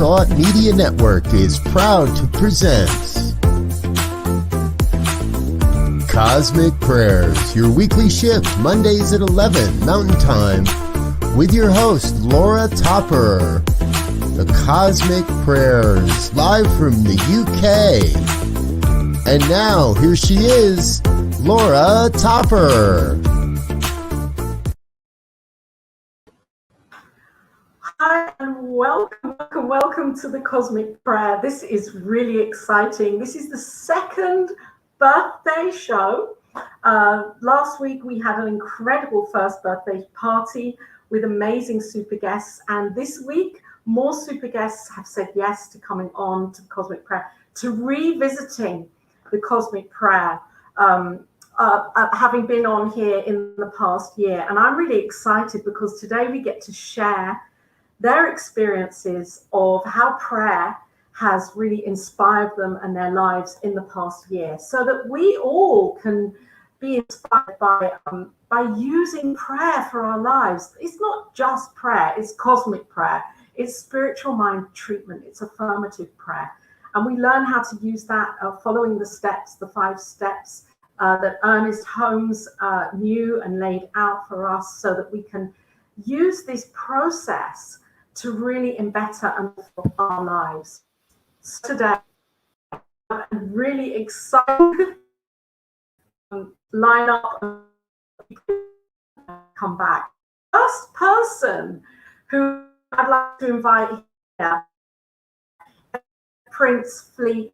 Thought Media Network is proud to present Cosmic Prayers, your weekly shift, Mondays at 11 Mountain Time, with your host, Laura Topper. The Cosmic Prayers, live from the UK. And now, here she is, Laura Topper. Hi, and welcome to the Cosmic Prayer. This is really exciting. This is the second birthday show. Last week we had an incredible first birthday party with amazing super guests, and this week more super guests have said yes to coming on to the Cosmic Prayer, to revisiting the Cosmic Prayer, having been on here in the past year. And I'm really excited because today we get to share their experiences of how prayer has really inspired them and their lives in the past year, so that we all can be inspired by using prayer for our lives. It's not just prayer, it's cosmic prayer, it's spiritual mind treatment, it's affirmative prayer. And we learn how to use that following the steps, the 5 steps that Ernest Holmes knew and laid out for us, so that we can use this process to really better and fulfill our lives. So today, I'm really excited to line up and come back. First person who I'd like to invite here, Prince Fleet,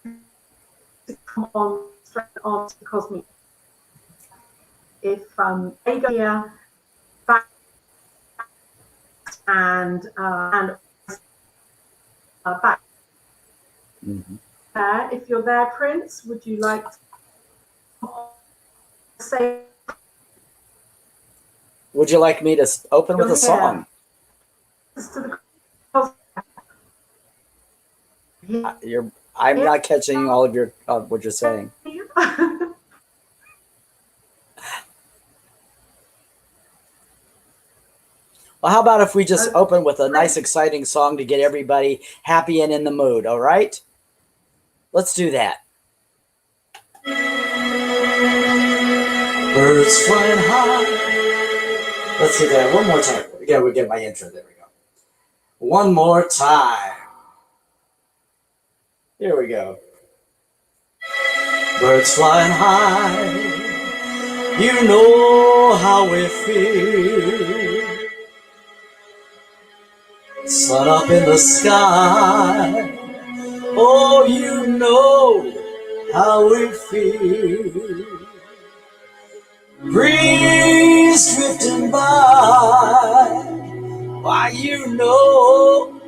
to come on straight on to the Cosmic. If they go here, back and back. Mm-hmm. If you're there, Prince, would you like to say? Would you like me to open with a song? I'm not catching all of your what you're saying. Well, how about if we just open with a nice, exciting song to get everybody happy and in the mood, all right? Let's do that. Birds flying high. Let's do that one more time. We get my intro. There we go. One more time. Here we go. Birds flying high. You know how we feel. Sun up in the sky. Oh, you know how we feel. Breeze drifting by. Why, you know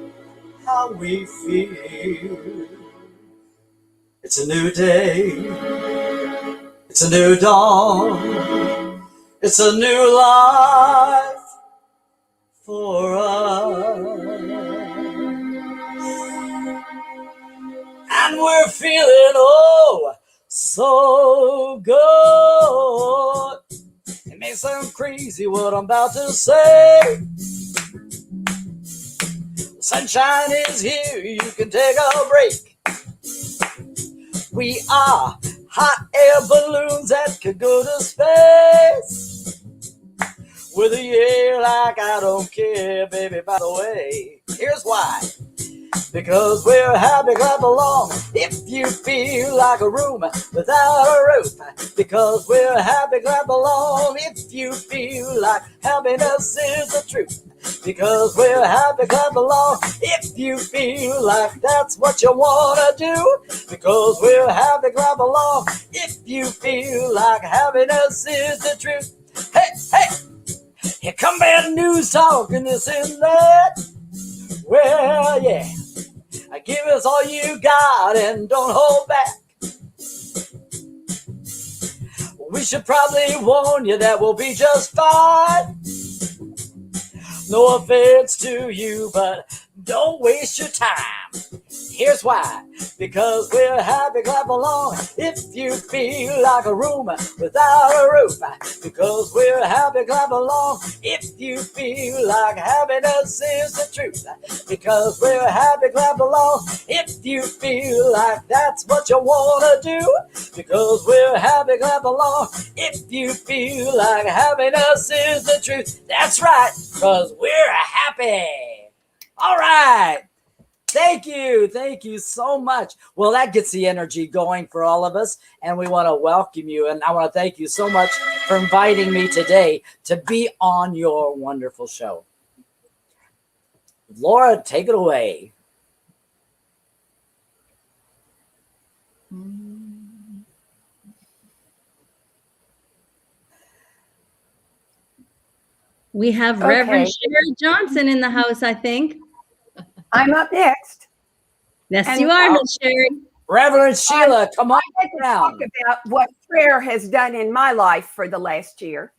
how we feel. It's a new day. It's a new dawn. It's a new life for us. And we're feeling oh so good. It may sound crazy what I'm about to say. The sunshine is here, you can take a break. We are hot air balloons that could go to space. With the air like I don't care, baby, by the way. Here's why. Because we're happy, clap along if you feel like a room without a roof. Because we're happy, clap along if you feel like happiness is the truth. Because we're happy, clap along if you feel like that's what you want to do. Because we're happy, clap along if you feel like happiness is the truth. Hey, hey, here come bad news talking this and that. Well, yeah. Give us all you got and don't hold back. We should probably warn you that we'll be just fine. No offense to you, but don't waste your time. Here's why. Because we're happy, clap along if you feel like a room without a roof. Because we're happy, clap along if you feel like happiness is the truth. Because we're happy, clap along if you feel like that's what you want to do. Because we're happy, clap along if you feel like happiness is the truth. That's right, because we're happy. All right. Thank you so much. Well, that gets the energy going for all of us, and we want to welcome you. And I want to thank you so much for inviting me today to be on your wonderful show. Laura, take it away. We have Reverend Sherry Johnson in the house, I think. I'm up next. Yes, you are, Miss Sherry. Reverend Sheila, come on down. Talk about what prayer has done in my life for the last year.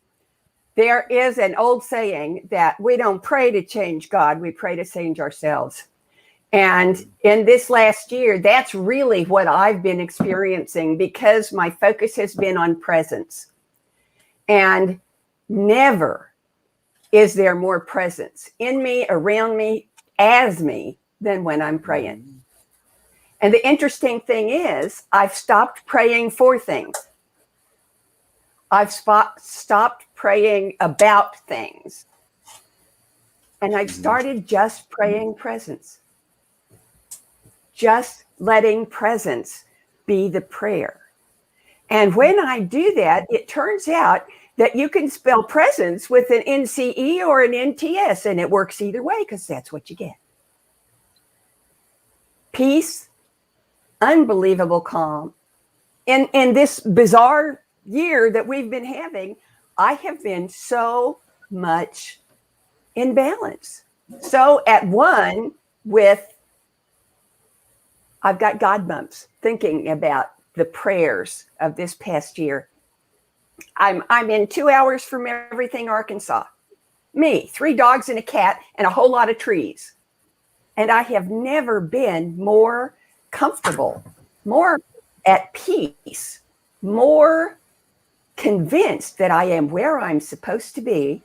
There is an old saying that we don't pray to change God, we pray to change ourselves. And in this last year, that's really what I've been experiencing because my focus has been on presence. And never is there more presence in me, around me, as me, than when I'm praying. And the interesting thing is, I've stopped praying for things. I've stopped praying about things. And I've started just praying presence. Just letting presence be the prayer. And when I do that, it turns out that you can spell presence with an NCE or an NTS, and it works either way because that's what you get. Peace, unbelievable calm. In this bizarre year that we've been having, I have been so much in balance. So at one with, I've got God bumps thinking about the prayers of this past year. I'm in 2 hours from everything, Arkansas. Me, 3 dogs and a cat and a whole lot of trees. And I have never been more comfortable, more at peace, more convinced that I am where I'm supposed to be,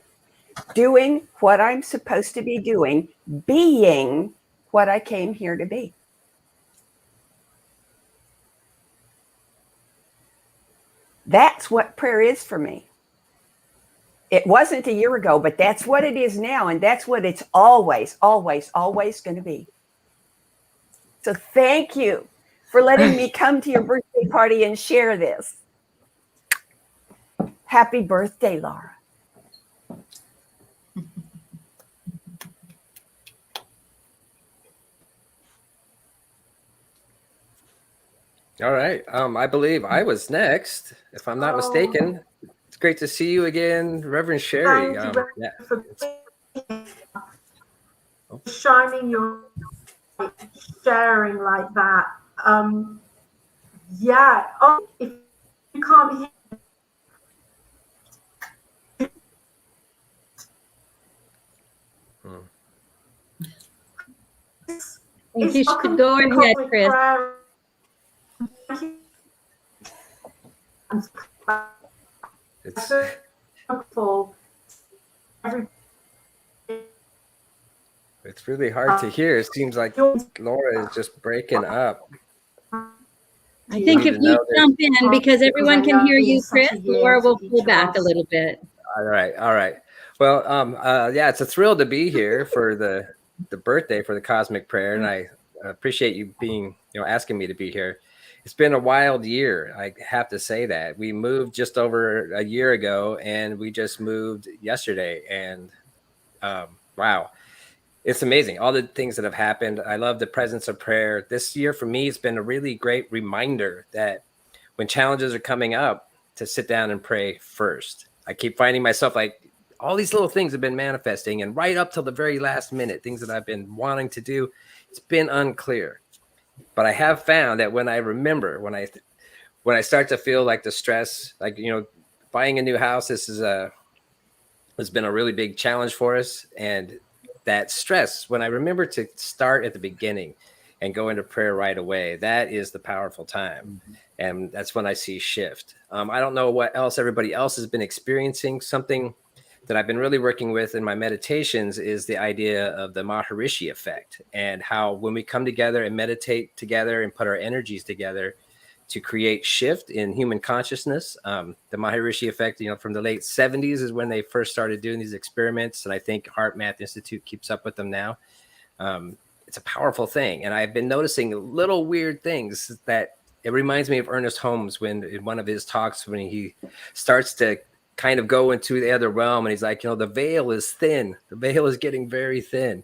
doing what I'm supposed to be doing, being what I came here to be. That's what prayer is for me. It wasn't a year ago, but that's what it is now. And that's what it's always, always, always going to be. So thank you for letting me come to your birthday party and share this. Happy birthday, Laura. All right. I believe I was next, if I'm not mistaken. It's great to see you again, Reverend Sherry. For shining your light, sharing like that. Yeah. Oh, if you can't hear. I think you should go ahead, Chris. It's really hard to hear. It seems like Laura is just breaking up. I think if you jump in, because everyone can hear you, Chris, Laura will pull back a little bit. All right. Well, yeah, it's a thrill to be here for the birthday for the Cosmic Prayer, and I appreciate you being, asking me to be here. It's been a wild year. I have to say that. We moved just over a year ago, and we just moved yesterday. And wow, it's amazing. All the things that have happened. I love the presence of prayer. This year for me, it's been a really great reminder that when challenges are coming up, to sit down and pray first. I keep finding myself like all these little things have been manifesting, and right up till the very last minute, things that I've been wanting to do, it's been unclear. But I have found that when I remember, when I start to feel like the stress, like, buying a new house, this is has been a really big challenge for us. And that stress, when I remember to start at the beginning and go into prayer right away, that is the powerful time. And that's when I see shift. I don't know what else everybody else has been experiencing. Something that I've been really working with in my meditations is the idea of the Maharishi effect, and how when we come together and meditate together and put our energies together to create shift in human consciousness. The Maharishi effect, from the late 70s is when they first started doing these experiments. And I think Heart Math Institute keeps up with them now. It's a powerful thing. And I've been noticing little weird things that it reminds me of Ernest Holmes when in one of his talks, when he starts to kind of go into the other realm and he's like, the veil is thin. The veil is getting very thin.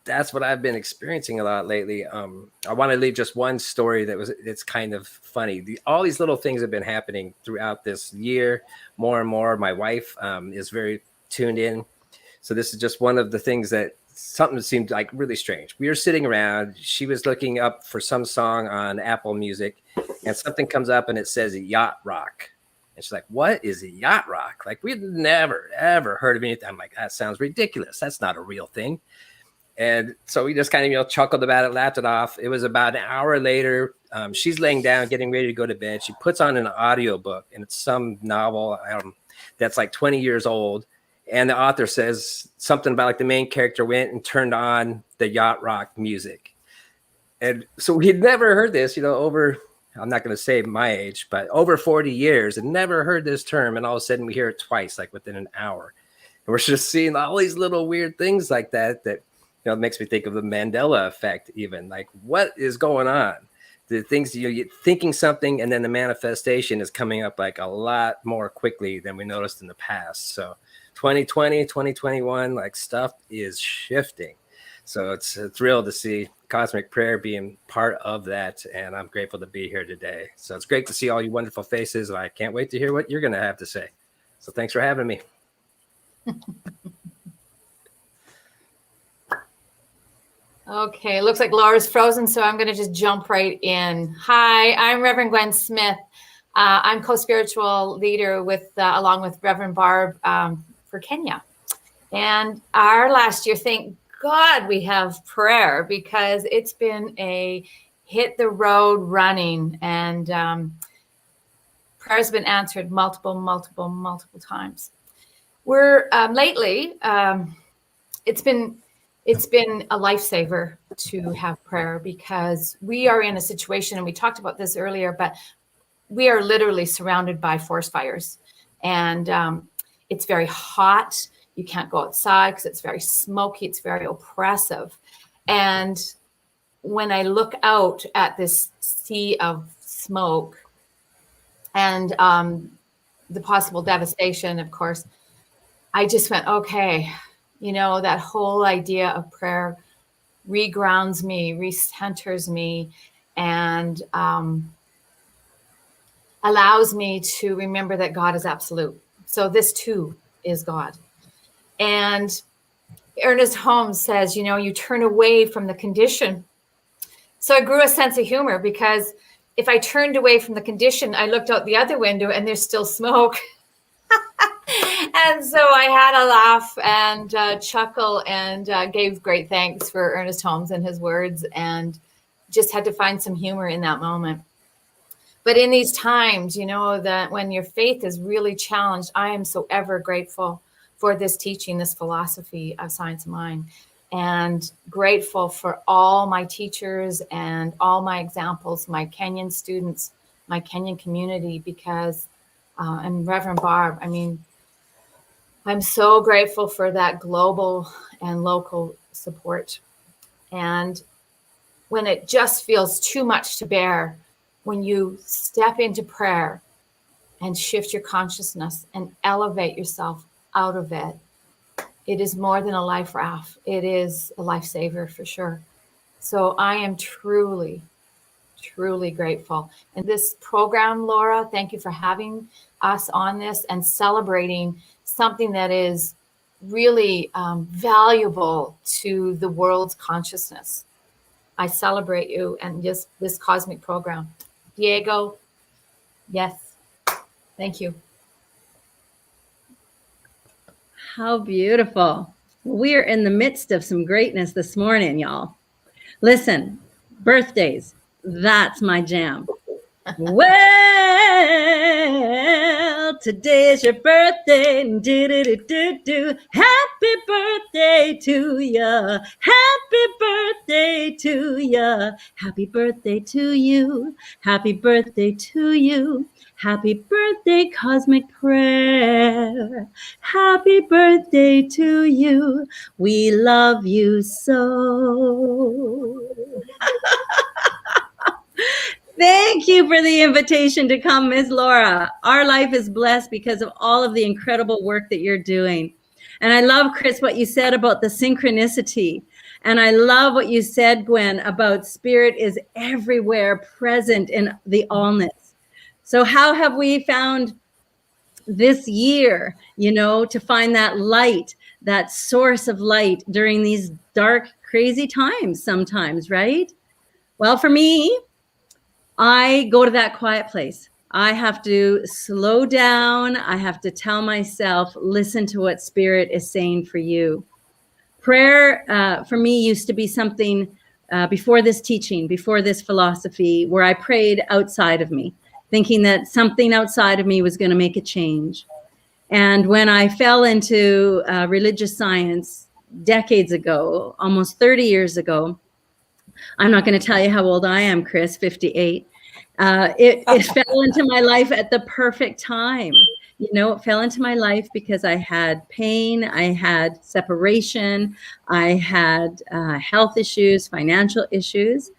That's what I've been experiencing a lot lately. I want to leave just one story it's kind of funny. All these little things have been happening throughout this year, more and more. My wife is very tuned in. So this is just one of the things that something seemed like really strange. We were sitting around. She was looking up for some song on Apple Music, and something comes up and it says yacht rock. And she's like, what is a yacht rock? Like, we've never, ever heard of anything. I'm like, that sounds ridiculous. That's not a real thing. And so we just kind of, chuckled about it, laughed it off. It was about an hour later. She's laying down, getting ready to go to bed. She puts on an audiobook, and it's some novel that's like 20 years old. And the author says something about like the main character went and turned on the yacht rock music. And so we had never heard this, over, I'm not going to say my age, but over 40 years, and never heard this term. And all of a sudden we hear it twice, like within an hour. And we're just seeing all these little weird things like that it makes me think of the Mandela effect, even. Like, what is going on? The things you're thinking something, and then the manifestation is coming up like a lot more quickly than we noticed in the past. So 2020, 2021, like, stuff is shifting. So it's a thrill to see Cosmic Prayer being part of that. And I'm grateful to be here today. So it's great to see all you wonderful faces. And I can't wait to hear what you're going to have to say. So thanks for having me. Okay, looks like Laura's frozen, so I'm going to just jump right in. Hi, I'm Reverend Gwen Smith. I'm co-spiritual leader along with Reverend Barb for Kenya. And our last year, thank God we have prayer, because it's been a hit the road running, and prayer's been answered multiple times. We're lately, it's been a lifesaver to have prayer, because we are in a situation, and we talked about this earlier, but we are literally surrounded by forest fires, and it's very hot. You can't go outside because it's very smoky. It's very oppressive. And when I look out at this sea of smoke and the possible devastation, of course, I just went, okay, that whole idea of prayer regrounds me, recenters me, and allows me to remember that God is absolute. So this too is God. And Ernest Holmes says, you turn away from the condition. So I grew a sense of humor, because if I turned away from the condition, I looked out the other window and there's still smoke. And so I had a laugh and chuckle, and gave great thanks for Ernest Holmes and his words, and just had to find some humor in that moment. But in these times, that when your faith is really challenged, I am so ever grateful for this teaching, this philosophy of science of mind, and grateful for all my teachers and all my examples, my Kenyan students, my Kenyan community, because, and Reverend Barb, I'm so grateful for that global and local support. And when it just feels too much to bear, when you step into prayer and shift your consciousness and elevate yourself out of it, it is more than a life raft. It is a lifesaver for sure. So I am truly, truly grateful. And this program, Laura, thank you for having us on this and celebrating something that is really valuable to the world's consciousness. I celebrate you and just this cosmic program. Diego, yes, thank you. How beautiful. We are in the midst of some greatness this morning, y'all. Listen, Birthdays. That's my jam. Well, today's your birthday. Do-do-do-do-do. Happy birthday to ya. Happy birthday to ya. Happy birthday to you. Happy birthday to you. Happy birthday, Cosmic Prayer. Happy birthday to you. We love you so. Thank you for the invitation to come, Ms. Laura. Our life is blessed because of all of the incredible work that you're doing. And I love, Chris, what you said about the synchronicity. And I love what you said, Gwen, about spirit is everywhere present in the allness. So how have we found this year, you know, to find that light, that source of light during these dark, crazy times sometimes, right? Well, for me, I go to that quiet place. I have to slow down. I have to tell myself, listen to what spirit is saying for you. Prayer for me used to be something before this teaching, before this philosophy, where I prayed outside of me, thinking that something outside of me was going to make a change. And when I fell into religious science decades ago, almost 30 years ago, I'm not going to tell you how old I am, Chris, 58. It fell into my life at the perfect time. You know, it fell into my life because I had pain, I had separation, I had health issues, financial issues.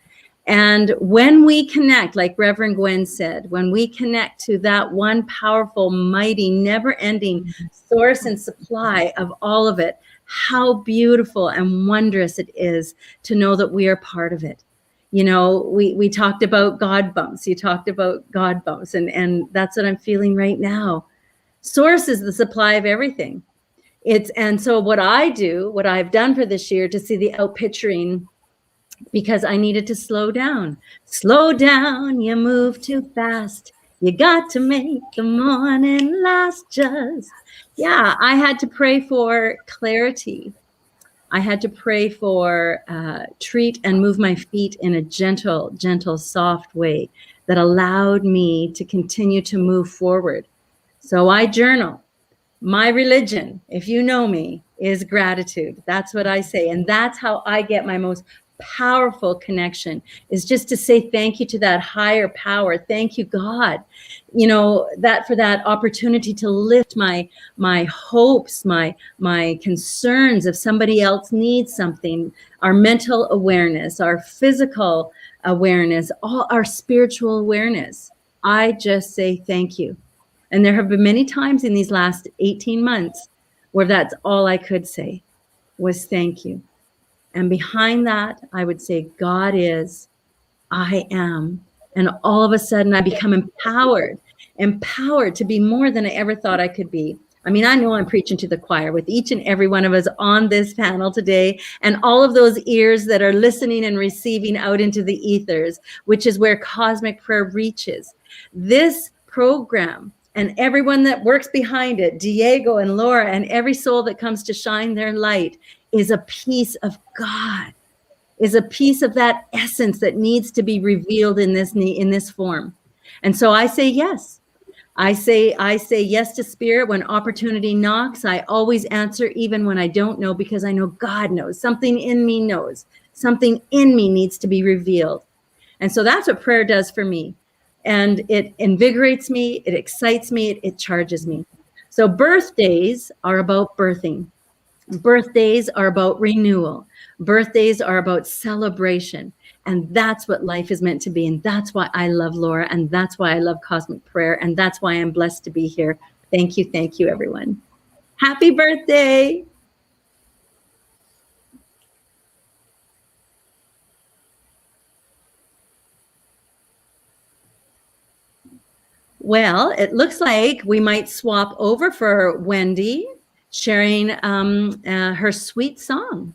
And when we connect, like Reverend Gwen said, when we connect to that one powerful, mighty, never-ending source and supply of all of it, how beautiful and wondrous it is to know that we are part of it. You know, we talked about God bumps. You talked about God bumps, and that's what I'm feeling right now. Source is the supply of everything. And so what I've done for this year to see the outpicturing, because I needed to slow down. Slow down, you move too fast. You got to make the morning last just. Yeah, I had to pray for clarity. I had to pray for treat and move my feet in a gentle, soft way that allowed me to continue to move forward. So I journal. My religion, if you know me, is gratitude. That's what I say. And that's how I get my most powerful connection, is just to say thank you to that higher power. Thank you, God, you know, that for that opportunity to lift my hopes, my concerns. If somebody else needs something, our mental awareness, our physical awareness, all our spiritual awareness, I just say thank you. And there have been many times in these last 18 months where that's all I could say was thank you. And behind that, I would say, God is, I am. And all of a sudden I become empowered to be more than I ever thought I could be. I mean, I know I'm preaching to the choir with each and every one of us on this panel today, and all of those ears that are listening and receiving out into the ethers, which is where Cosmic Prayer reaches. This program and everyone that works behind it, Diego and Laura, and every soul that comes to shine their light, is a piece of God, is a piece of that essence that needs to be revealed in this form. And so I say yes. I say yes to spirit. When opportunity knocks, I always answer, even when I don't know, because I know God knows. Something in me knows. Something in me needs to be revealed. And so that's what prayer does for me. And it invigorates me, it excites me, it charges me. So birthdays are about birthing. Birthdays are about renewal. Birthdays are about celebration. And that's what life is meant to be. And that's why I love Laura. And that's why I love Cosmic Prayer. And that's why I'm blessed to be here. Thank you, everyone. Happy birthday. Well, it looks like we might swap over for Wendy sharing her sweet song.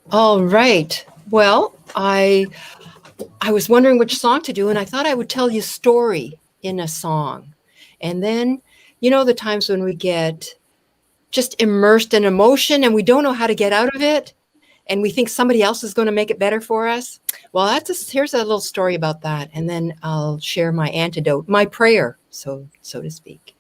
All right. Well, I was wondering which song to do, and I thought I would tell you a story in a song. And then, you know, the times when we get just immersed in emotion and we don't know how to get out of it. and we think somebody else is going to make it better for us. Well, here's a little story about that, and then I'll share my antidote, my prayer, so to speak.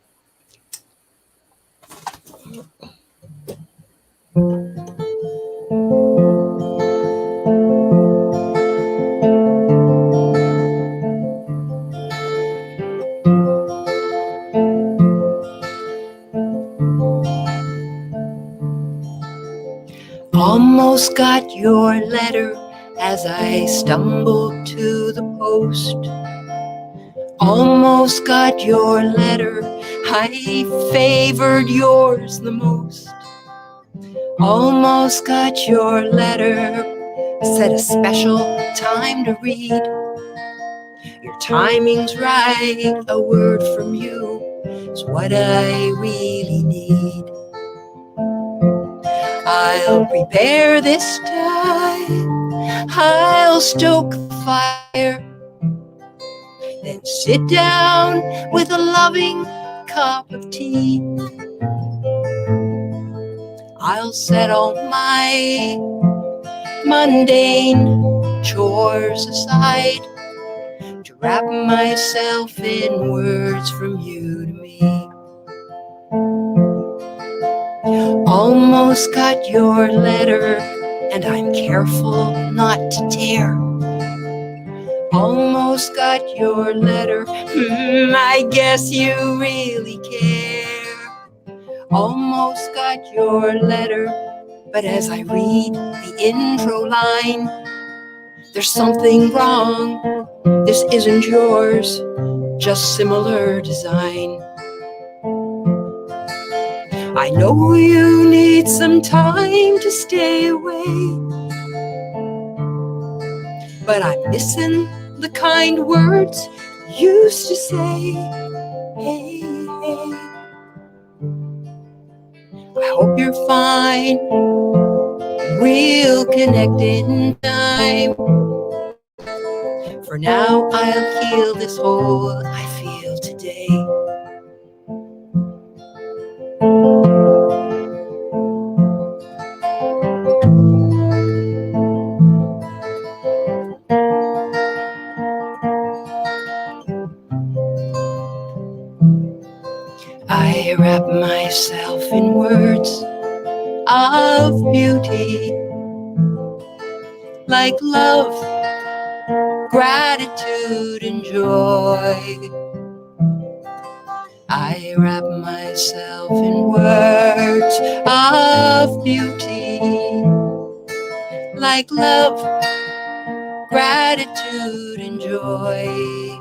Almost got your letter as I stumbled to the post. Almost got your letter, I favored yours the most. Almost got your letter, set a special time to read. Your timing's right, a word from you is what I really need. I'll prepare this time, I'll stoke the fire, then sit down with a loving cup of tea. I'll set all my mundane chores aside to wrap myself in words from you to me. Almost got your letter, and I'm careful not to tear. Almost got your letter, I guess you really care. Almost got your letter, but as I read the intro line, there's something wrong. This isn't yours, just similar design. I know you need some time to stay away, but I'm missing the kind words you used to say. Hey, hey, I hope you're fine. We'll connect in time. For now, I'll heal this hole I feel today. I wrap myself in words of beauty, like love, gratitude, and joy. I wrap myself in words of beauty, like love, gratitude, and joy.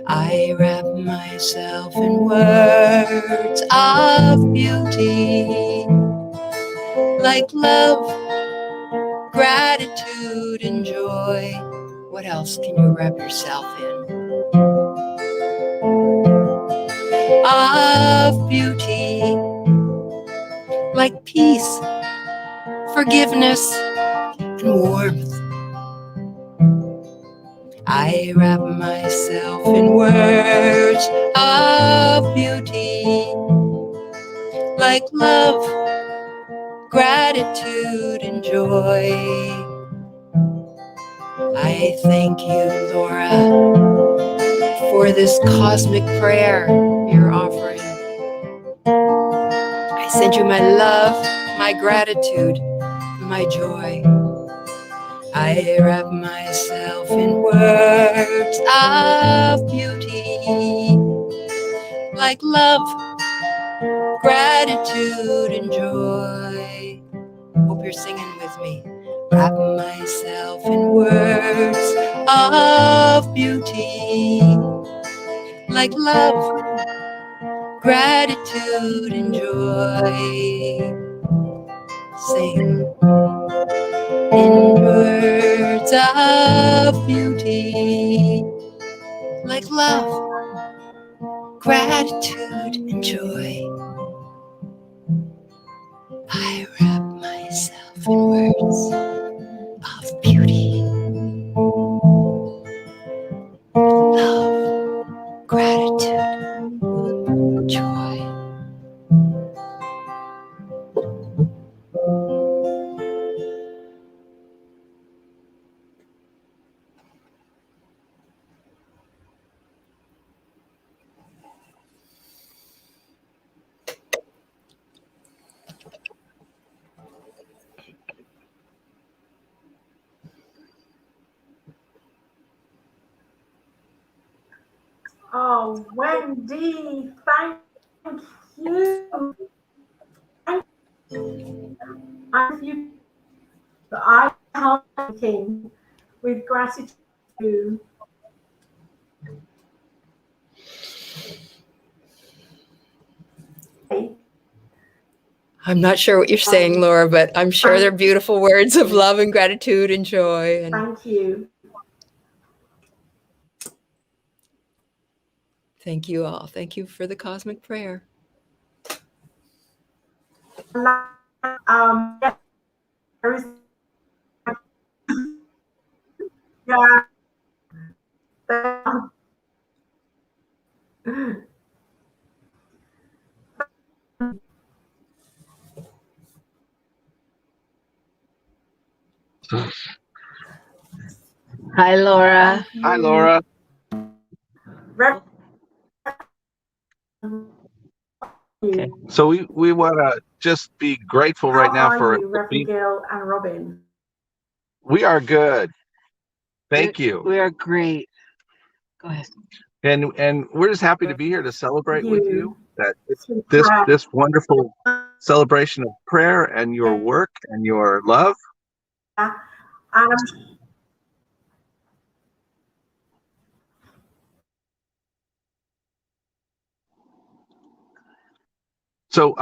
I wrap myself in words of beauty, like love, gratitude, and joy. What else can you wrap yourself in? Of beauty, like peace, forgiveness, and warmth. I wrap myself in words of beauty, like love, gratitude, and joy. I thank you, Laura, for this cosmic prayer you're offering. I send you my love, my gratitude, my joy. I wrap myself in words of beauty, like love, gratitude, and joy. Hope you're singing with me. Wrap myself in words of beauty, like love, gratitude, and joy. Sing. In words of beauty, like love, gratitude, and joy. I wrap myself in words of beauty, love, gratitude, joy. Oh, Wendy, thank you. Thank you. I am thinking with gratitude. I'm not sure what you're saying, Laura, but I'm sure they're beautiful words of love and gratitude and joy. And thank you. Thank you all. Thank you for the cosmic prayer. Yeah, there is, yeah. Hi, Laura. Hi, Laura. Okay. So we want to just be grateful right now How for are you, Reverend Gill and Robin? We are good. Thank you. We are great. Go ahead. And we're just happy to be here to celebrate with you that this this wonderful celebration of prayer and your work and your love. So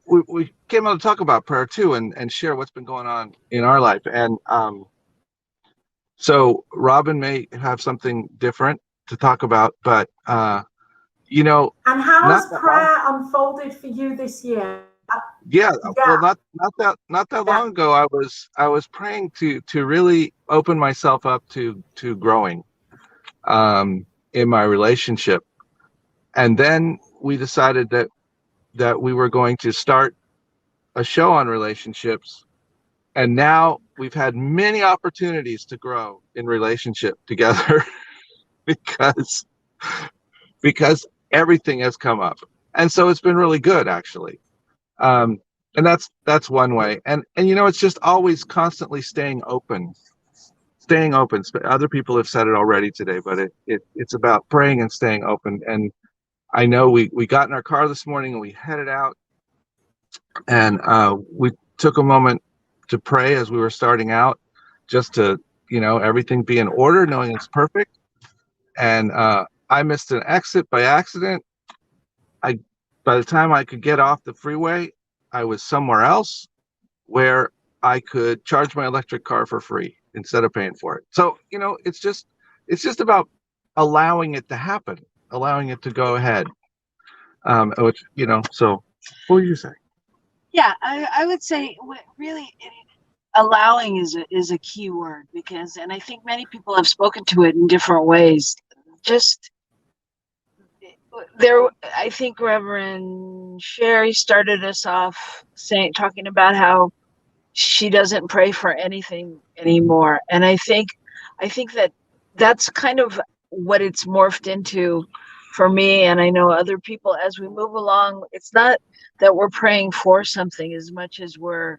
we came out to talk about prayer too and share what's been going on in our life. And so Robin may have something different to talk about, but you know. And how has prayer unfolded for you this year? Yeah, well, not that long ago, I was praying to really open myself up to growing in my relationship, and then we decided that we were going to start a show on relationships, and now we've had many opportunities to grow in relationship together because everything has come up, and so it's been really good actually. And that's one way. And you know, it's just always constantly staying open. Other people have said it already today, but it's about praying and staying open. And I know we got in our car this morning and we headed out, and we took a moment to pray as we were starting out, just to, you know, everything be in order, knowing it's perfect. And I missed an exit by accident. By the time I could get off the freeway, I was somewhere else where I could charge my electric car for free instead of paying for it. So, you know, it's just about allowing it to happen, allowing it to go ahead. Which, you know, so what would you say? Yeah, I would say really allowing is a key word, because, and I think many people have spoken to it in different ways. Just there, I think Reverend Sherry started us off talking about how she doesn't pray for anything anymore, and I think that that's kind of what it's morphed into for me, and I know other people as we move along. It's not that we're praying for something as much as we're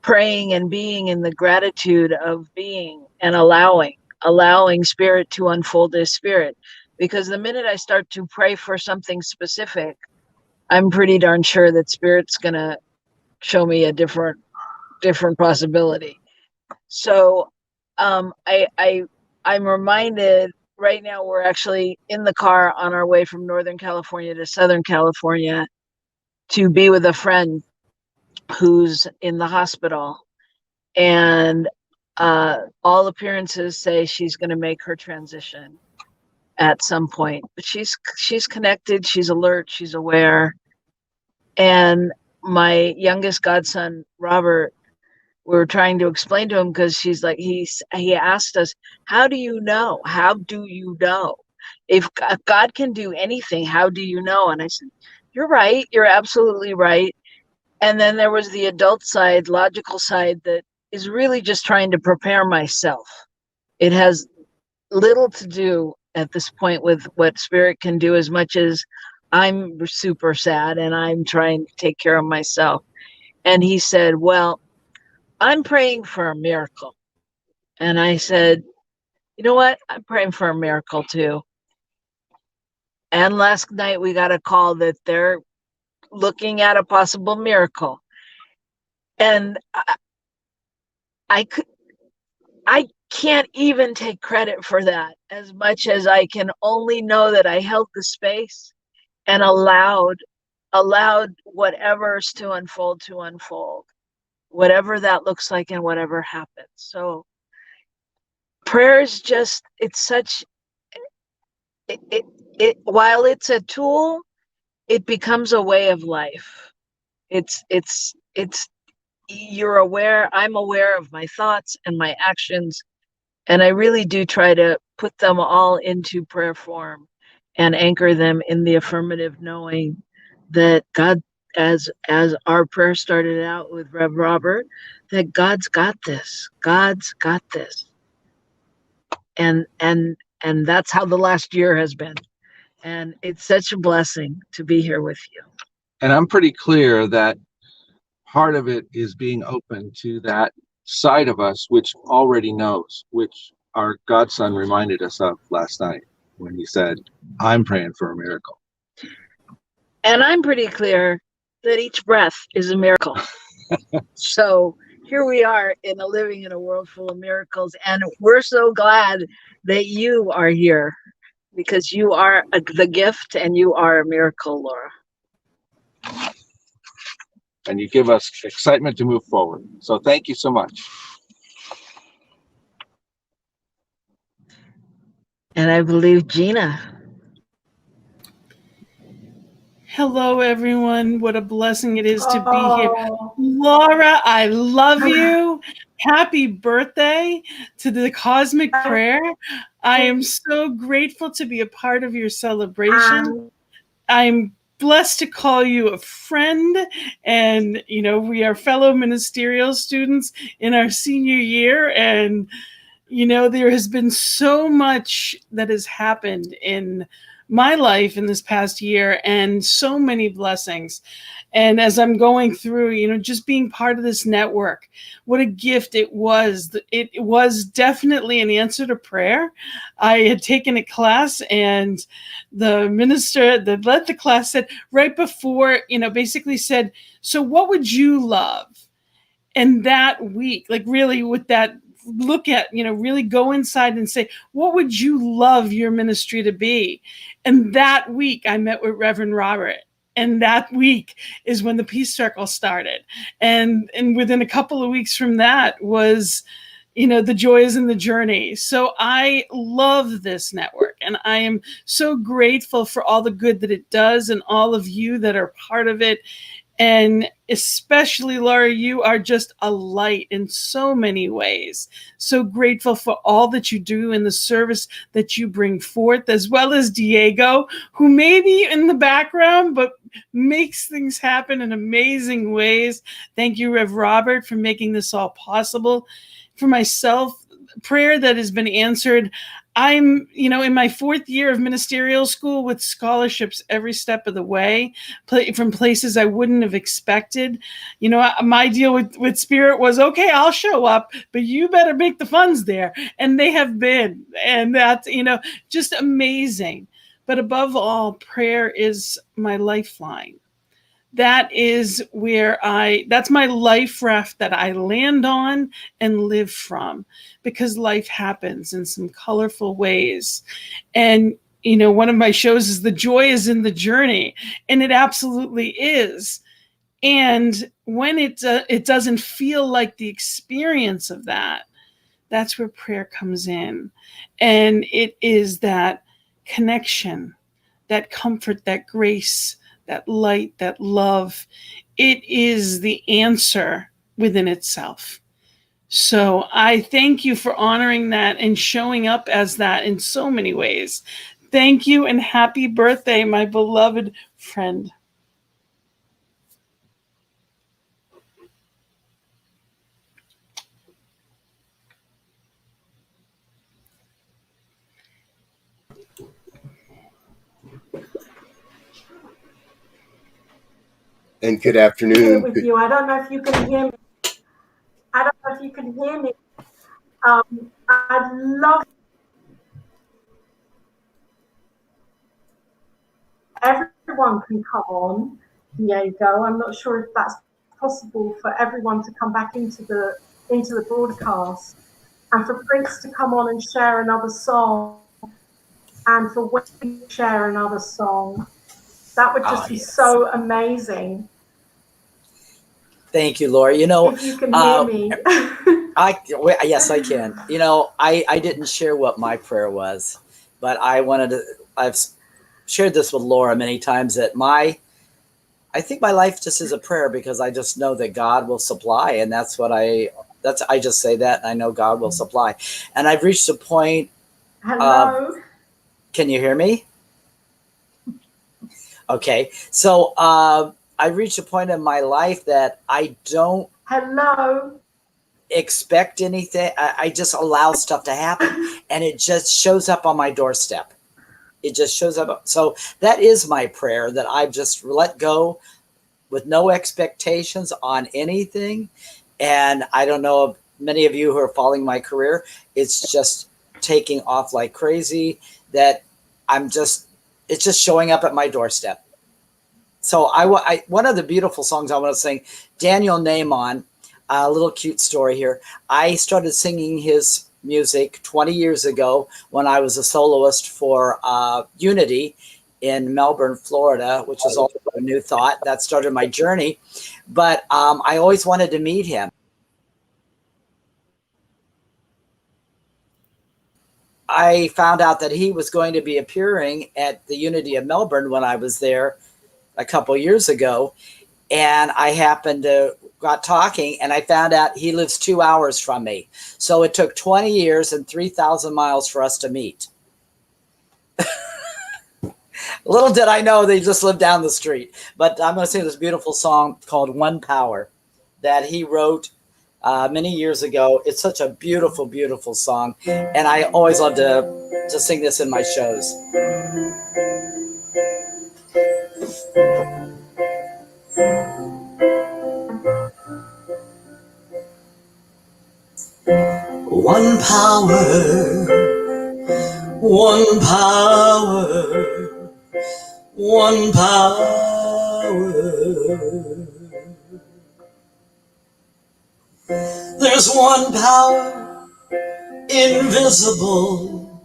praying and being in the gratitude of being and allowing spirit to unfold as spirit. Because the minute I start to pray for something specific, I'm pretty darn sure that spirit's gonna show me a different possibility. So I'm reminded right now we're actually in the car on our way from Northern California to Southern California to be with a friend who's in the hospital, and all appearances say she's going to make her transition at some point. But she's connected, she's alert, she's aware. And my youngest godson, Robert, we're trying to explain to him, because she's like, he asked us, how do you know? How do you know? If God can do anything, how do you know? And I said, you're right. You're absolutely right. And then there was the adult side, logical side, that is really just trying to prepare myself. It has little to do at this point with what spirit can do, as much as I'm super sad and I'm trying to take care of myself. And he said, well, I'm praying for a miracle. And I said, You know what? I'm praying for a miracle too. And last night we got a call that they're looking at a possible miracle. And I can't even take credit for that, as much as I can only know that I held the space and allowed whatever's to unfold, whatever that looks like and whatever happens. So prayer is just, it's such, it while it's a tool, it becomes a way of life. It's you're aware, I'm aware of my thoughts and my actions, and I really do try to put them all into prayer form and anchor them in the affirmative, knowing that God, as our prayer started out with Rev Robert, that God's got this. God's got this. And that's how the last year has been. And it's such a blessing to be here with you. And I'm pretty clear that part of it is being open to that side of us which already knows, which our godson reminded us of last night when he said, I'm praying for a miracle. And I'm pretty clear that each breath is a miracle. So here we are living in a world full of miracles, and we're so glad that you are here, because you are the gift and you are a miracle, Laura. And you give us excitement to move forward. So thank you so much. And I believe Gina. Hello, everyone. What a blessing it is to be here. Laura, I love you. Happy birthday to the Cosmic Prayer. I am so grateful to be a part of your celebration. I'm blessed to call you a friend, and we are fellow ministerial students in our senior year, and there has been so much that has happened in my life in this past year, and so many blessings. And as I'm going through, just being part of this network, what a gift it was. It was definitely an answer to prayer. I had taken a class, and the minister that led the class said right before, basically said, so what would you love? And that week, like really with that look at, really go inside and say, what would you love your ministry to be? And that week I met with Reverend Robert. And that week is when the Peace Circle started. And within a couple of weeks from that was, the joy is in the journey. So I love this network, and I am so grateful for all the good that it does and all of you that are part of it. And especially, Laura, you are just a light in so many ways. So grateful for all that you do in the service that you bring forth, as well as Diego, who may be in the background, but makes things happen in amazing ways. Thank you, Rev Robert, for making this all possible. For myself, prayer that has been answered. I'm, in my 4th year of ministerial school with scholarships every step of the way, from places I wouldn't have expected. My deal with Spirit was, okay, I'll show up, but you better make the funds there. And they have been. And that's, just amazing. But above all, prayer is my lifeline. That is where that's my life raft that I land on and live from, because life happens in some colorful ways. And, one of my shows is The Joy is in the Journey, and it absolutely is. And when it doesn't feel like the experience of that, that's where prayer comes in. And it is that connection, that comfort, that grace, that light, that love. It is the answer within itself. So I thank you for honoring that and showing up as that in so many ways. Thank you, and happy birthday, my beloved friend. And good afternoon. With you. I don't know if you can hear me. I'd love everyone can come on, Diego. I'm not sure if that's possible for everyone to come back into the broadcast, and for Prince to come on and share another song, and for Wendy to share another song. That would just be so amazing. Thank you, Laura. You know, if you can hear me. Yes, I can. You know, I didn't share what my prayer was, but I've shared this with Laura many times that I think my life just is a prayer, because I just know that God will supply. And that's what I just say that, and I know God will supply. And I've reached a point. Hello. Can you hear me? Okay. So, I reached a point in my life that I don't expect anything. I just allow stuff to happen, and it just shows up on my doorstep. It just shows up. So that is my prayer, that I've just let go with no expectations on anything. And I don't know if many of you who are following my career, it's just taking off like crazy, that it's just showing up at my doorstep. So one of the beautiful songs I want to sing, Daniel Nahman, a little cute story here. I started singing his music 20 years ago when I was a soloist for Unity in Melbourne, Florida, which is also a new thought. That started my journey. But I always wanted to meet him. I found out that he was going to be appearing at the Unity of Melbourne when I was there a couple years ago. And I got talking, and I found out he lives 2 hours from me. So it took 20 years and 3,000 miles for us to meet. Little did I know they just lived down the street. But I'm going to sing this beautiful song called One Power that he wrote many years ago. It's such a beautiful, beautiful song. And I always love to sing this in my shows. One power, one power, one power. There's one power, invisible,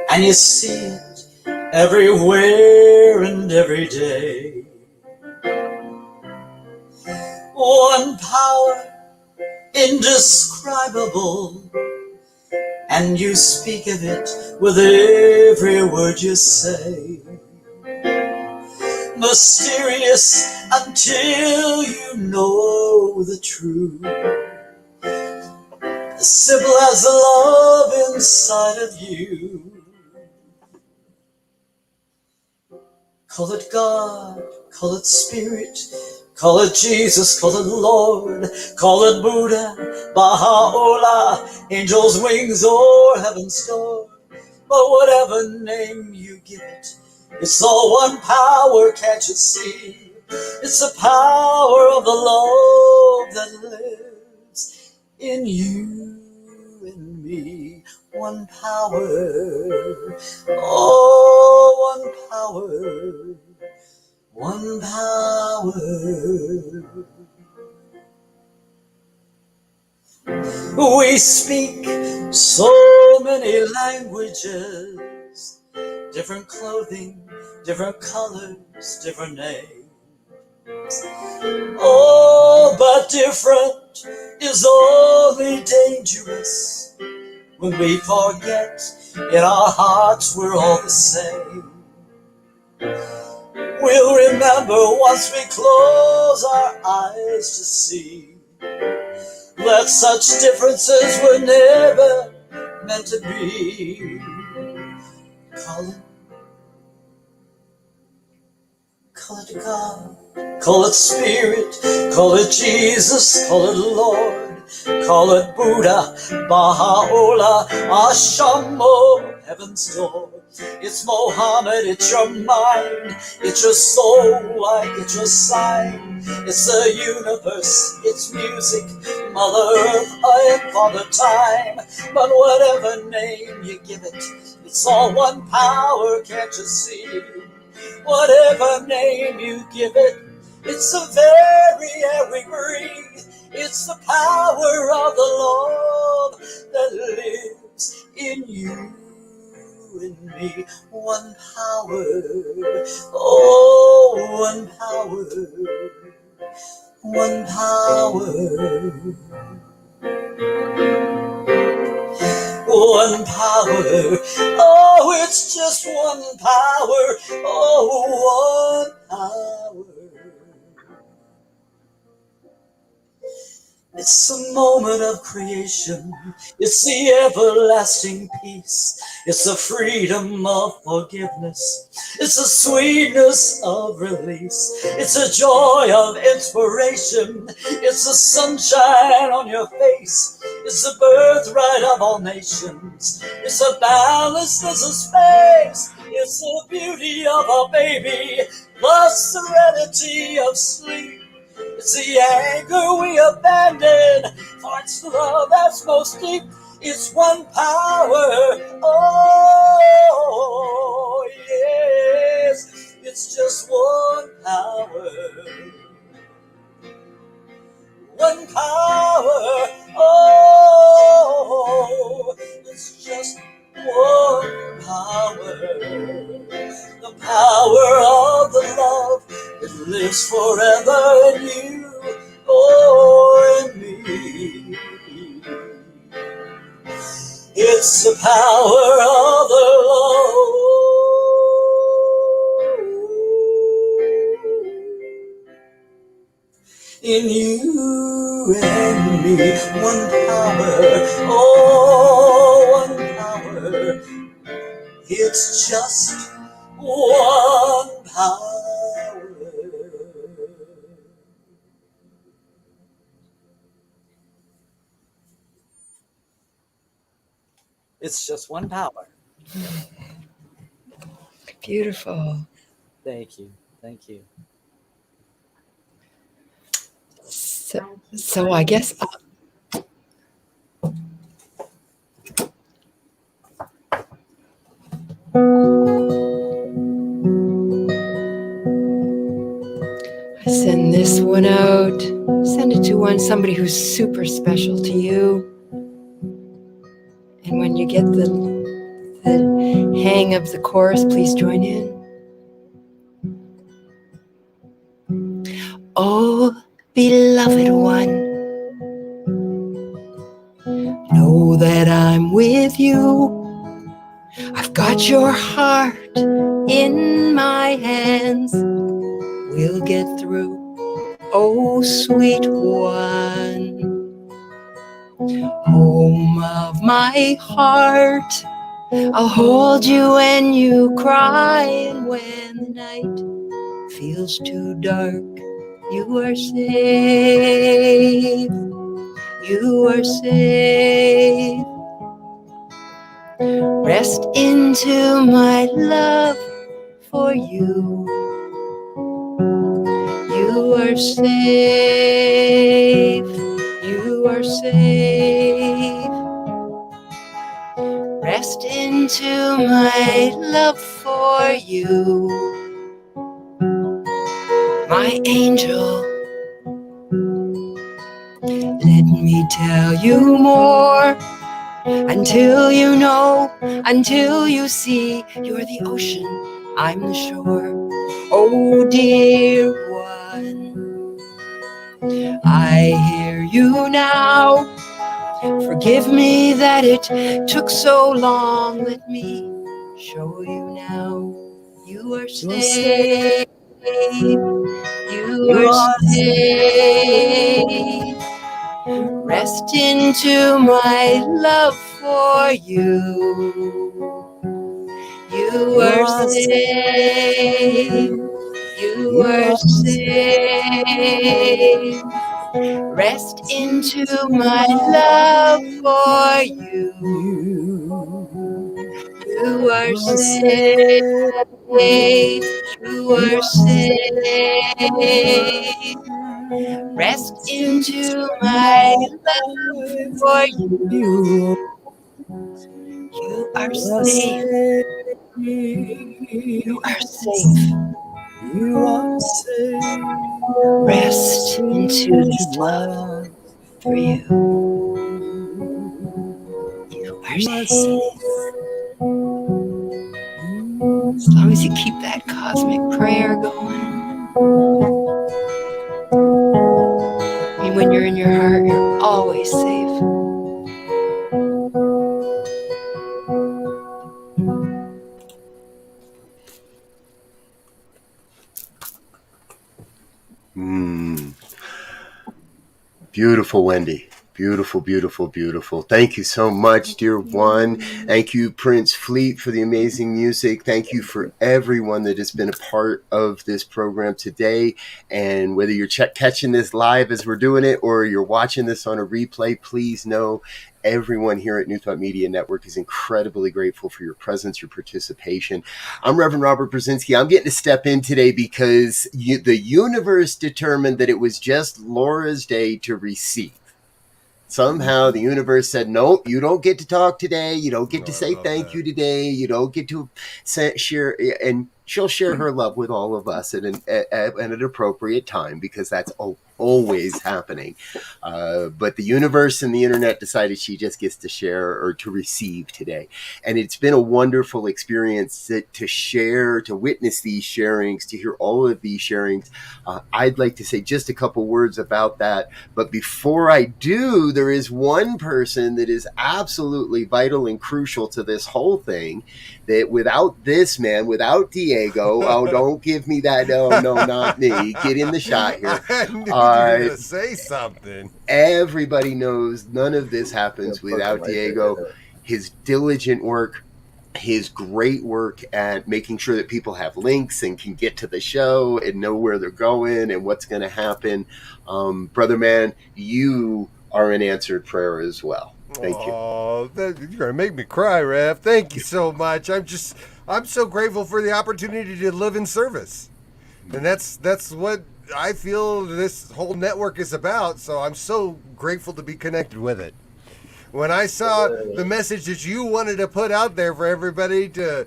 and you see it everywhere and every day. One power, indescribable, and you speak of it with every word you say. Mysterious until you know the truth, as simple as the love inside of you. Call it God, call it Spirit, call it Jesus, call it Lord, call it Buddha, Baha'u'llah, angels' wings or heaven's door. But whatever name you give it, it's all one power, can't you see? It's the power of the love that lives in you and me. One power, oh, one power, one power. We speak so many languages, different clothing, different colors, different names. Oh, but different is only dangerous when we forget in our hearts we're all the same. We'll remember once we close our eyes to see that such differences were never meant to be. Call it God, call it Spirit, call it Jesus, call it Lord, call it Buddha, Baha'u'llah, Ashamo, heaven's door. It's Mohammed, it's your mind, it's your soul, like it's your sign. It's the universe, it's music, Mother Earth and Father Time. But whatever name you give it, it's all one power, can't you see? Whatever name you give it, it's the very air we breathe. It's the power of the Lord that lives in you and me. One power, oh, one power, one power, one power. Oh, it's just one power, oh, one power. It's the moment of creation. It's the everlasting peace. It's the freedom of forgiveness. It's the sweetness of release. It's the joy of inspiration. It's the sunshine on your face. It's the birthright of all nations. It's the boundlessness of space. It's the beauty of a baby, plus serenity of sleep. It's the anger we abandon, for it's love that's most deep. It's one power, oh yes, it's just one power. One power, oh, it's just one power. The power of the love that lives forever in you, oh, in me. It's the power of the Lord in you and me. One power, oh, one power. It's just one power. It's just one power. Beautiful. Thank you. Thank you. So I guess I send this one out. Send it to somebody who's super special to you. And when you get the hang of the chorus, please join in. Oh, beloved one, know that I'm with you. I've got your heart in my hands. We'll get through. Oh, sweet one, home of my heart. I'll hold you when you cry, and when the night feels too dark, you are safe. You are safe. Rest into my love for you. You are safe. You are safe. Rest into my love for you. My angel, let me tell you more. Until you know, until you see, you're the ocean, I'm the shore. Oh, dear one, I hear you now. Forgive me that it took so long. Let me show you now. You are safe. You are safe. Rest into my love for you. You are safe. You are safe. Rest into my love for you. You are safe. You are safe. Rest into my love for you. You are safe. You are safe. You are safe. Rest into this love for you. You are safe. As long as you keep that cosmic prayer going. And when you're in your heart, you're always safe. Beautiful, Wendy. Beautiful, beautiful, beautiful. Thank you so much, dear one. Thank you, Prince Fleet, for the amazing music. Thank you for everyone that has been a part of this program today. And whether you're catching this live as we're doing it or you're watching this on a replay, please know everyone here at New Thought Media Network is incredibly grateful for your presence, your participation. I'm Reverend Robert Brzezinski. I'm getting to step in today because the universe determined that it was just Laura's day to receive. Somehow the universe said, nope, you don't get to talk today. You don't get to say thank you today. You don't get to share. And she'll share her love with all of us at an appropriate time, because that's always happening. But the universe and the internet decided she just gets to share, or to receive today. And it's been a wonderful experience to share, to witness these sharings, to hear all of these sharings. I'd like to say just a couple words about that. But before I do, there is one person that is absolutely vital and crucial to this whole thing, that without this man, without Diego, oh, don't give me that. No, not me. Get in the shot here. I knew you were going to say something. Everybody knows none of this happens without Diego. His diligent work, his great work at making sure that people have links and can get to the show and know where they're going and what's going to happen. Brother man, you are an answered prayer as well. Thank you. Oh, you're going to make me cry, Rev. Thank you so much. I'm so grateful for the opportunity to live in service. And that's what I feel this whole network is about. So I'm so grateful to be connected with it. When I saw the message that you wanted to put out there for everybody to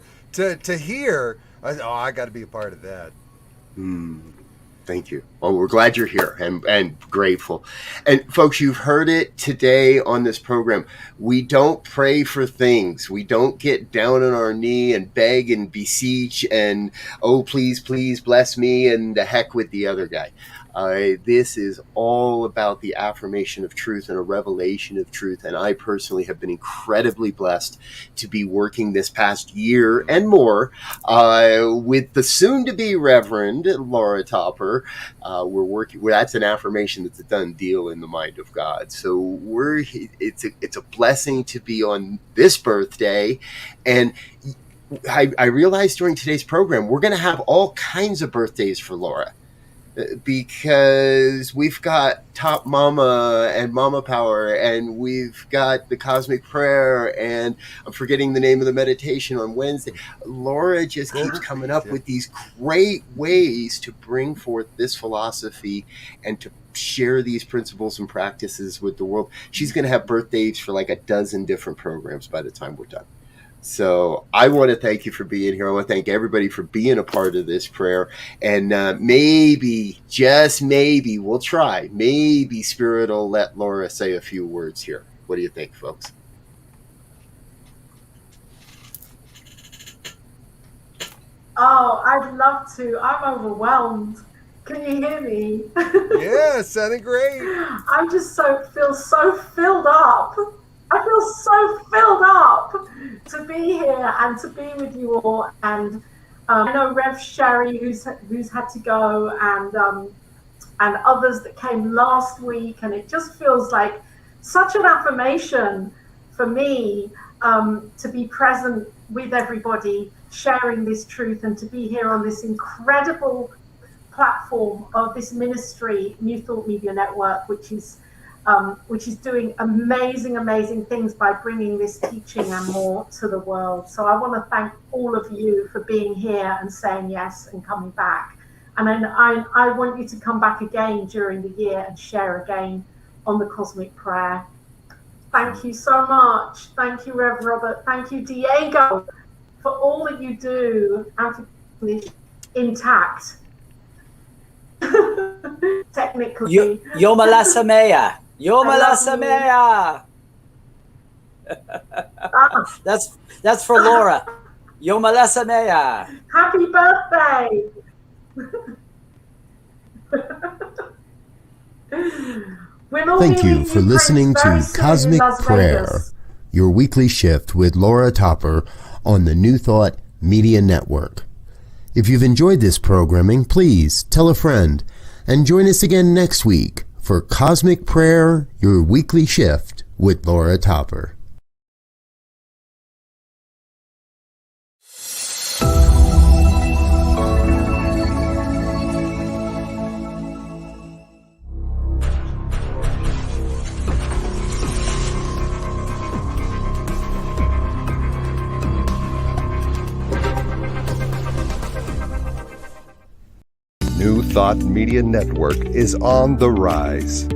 hear, I got to be a part of that. Thank you. Well, we're glad you're here and grateful. And folks, you've heard it today on this program. We don't pray for things. We don't get down on our knee and beg and beseech and, oh, please, please bless me, and the heck with the other guy. This is all about the affirmation of truth and a revelation of truth. And I personally have been incredibly blessed to be working this past year and more with the soon-to-be Reverend Laura Topper. We're working. That's an affirmation that's a done deal in the mind of God. So it's a blessing to be on this birthday. And I realized during today's program, we're going to have all kinds of birthdays for Laura, because we've got Top Mama and Mama Power, and we've got the Cosmic Prayer, and I'm forgetting the name of the meditation on Wednesday. Laura just keeps coming up with these great ways to bring forth this philosophy and to share these principles and practices with the world. She's going to have birthdays for like a dozen different programs by the time we're done. So I want to thank you for being here. I want to thank everybody for being a part of this prayer. And maybe, just maybe, we'll try. Maybe Spirit will let Laura say a few words here. What do you think, folks? Oh, I'd love to. I'm overwhelmed. Can you hear me? Yeah, sounding great. I just feel so filled up. I feel so filled up to be here and to be with you all. And I know Rev SHARRI, who's had to go, and others that came last week. And it just feels like such an affirmation for me to be present with everybody, sharing this truth, and to be here on this incredible platform of this ministry, New Thought Media Network, which is doing amazing things by bringing this teaching and more to the world. So I want to thank all of you for being here and saying yes and coming back. And then I want you to come back again during the year and share again on the Cosmic Prayer. Thank you so much. Thank you, Rev Robert. Thank you, Diego, for all that you do and for keeping this intact. Technically. Yomalasamea. Yomalasamea. That's for Laura. Yomalasamea. Happy birthday. Thank you for listening to Cosmic Prayer, your weekly shift with Laura Topper on the New Thought Media Network. If you've enjoyed this programming, please tell a friend and join us again next week for Cosmic Prayer, your weekly shift with Laura Topper. New Thought Media Network is on the rise.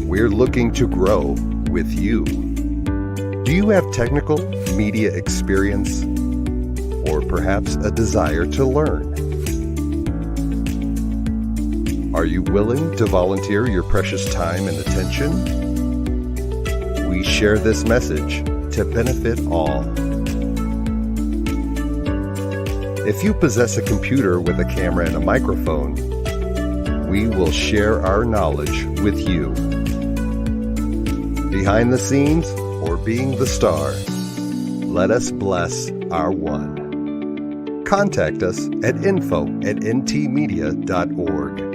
We're looking to grow with you. Do you have technical media experience or perhaps a desire to learn? Are you willing to volunteer your precious time and attention? We share this message to benefit all. If you possess a computer with a camera and a microphone, we will share our knowledge with you. Behind the scenes or being the star, let us bless our one. Contact us at info@ntmedia.org.